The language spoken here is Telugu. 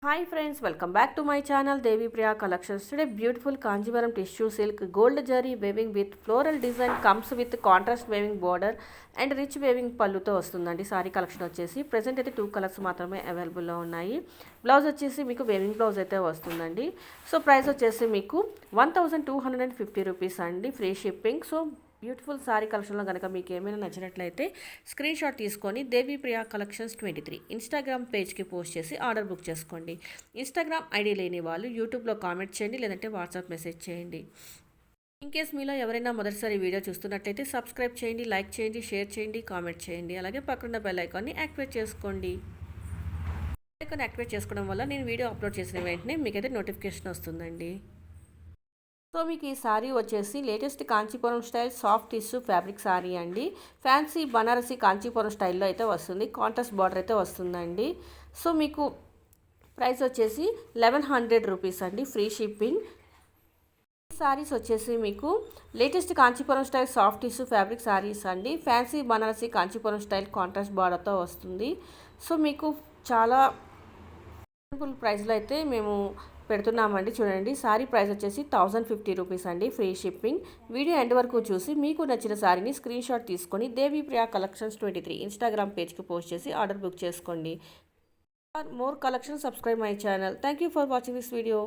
Hi friends, welcome back to my channel Devi Priya Collections. Today beautiful Kanjivaram tissue silk gold zari weaving with floral design comes with contrast weaving border and rich weaving పళ్ళుతో వస్తుందండి. సారీ కలెక్షన్ వచ్చేసి ప్రెజెంట్ అయితే 2 కలర్స్ మాత్రమే అవైలబుల్లో ఉన్నాయి. బ్లౌజ్ వచ్చేసి మీకు వేవింగ్ బ్లౌజ్ అయితే వస్తుందండి. సో ప్రైస్ వచ్చేసి మీకు 1250 రూపీస్ అండి, free shipping. So beautiful sorry కలెక్షన్లో కనుక మీకు ఏమైనా నచ్చినట్లయితే స్క్రీన్ షాట్ తీసుకొని దేవి ప్రియా కలెక్షన్స్ 23 ఇన్స్టాగ్రామ్ పేజ్కి పోస్ట్ చేసి ఆర్డర్ బుక్ చేసుకోండి. ఇన్స్టాగ్రామ్ ఐడి లేని వాళ్ళు యూట్యూబ్లో కామెంట్ చేయండి, లేదంటే వాట్సాప్ మెసేజ్ చేయండి. ఇన్ కేస్ మీలో ఎవరైనా మొదటిసారి వీడియో చూస్తున్నట్లయితే సబ్స్క్రైబ్ చేయండి, లైక్ చేయండి, షేర్ చేయండి, కామెంట్ చేయండి. అలాగే పక్కన బెల్ ఐకాన్ని యాక్టివేట్ చేసుకోండి. ఐకాన్ యాక్టివేట్ చేసుకోవడం వల్ల నేను వీడియో అప్లోడ్ చేసిన వెంటనే మీకైతే నోటిఫికేషన్ వస్తుందండి. సో మీకు ఈ సారీ వచ్చేసి latest Kanchipuram style soft tissue fabric sorry అండి. ఫ్యాన్సీ బనారసి కాంచీపురం స్టైల్లో అయితే వస్తుంది. కాంట్రాస్ట్ బార్డర్ అయితే వస్తుందండి. సో మీకు ప్రైస్ వచ్చేసి 1100 రూపీస్ అండి, ఫ్రీ షిప్పింగ్. ఈ సారీస్ వచ్చేసి మీకు latest Kanchipuram style soft tissue fabric saris అండి. Fancy Banarasi Kanchipuram style contrast బార్డర్తో వస్తుంది. సో మీకు చాలా రీజనబుల్ ప్రైస్లో అయితే మేము పెడుతున్నామండి. చూడండి, సారీ ప్రైస్ వచ్చేసి 1050 రూపీస్ అండి, ఫ్రీ షిప్పింగ్. వీడియో ఎండ్ వరకు చూసి మీకు నచ్చిన సారీని స్క్రీన్ షాట్ తీసుకొని దేవి ప్రియా కలెక్షన్స్ 23 ఇన్స్టాగ్రామ్ పేజ్కి పోస్ట్ చేసి ఆర్డర్ బుక్ చేసుకోండి. For more collection subscribe my channel. Thank you for watching this video.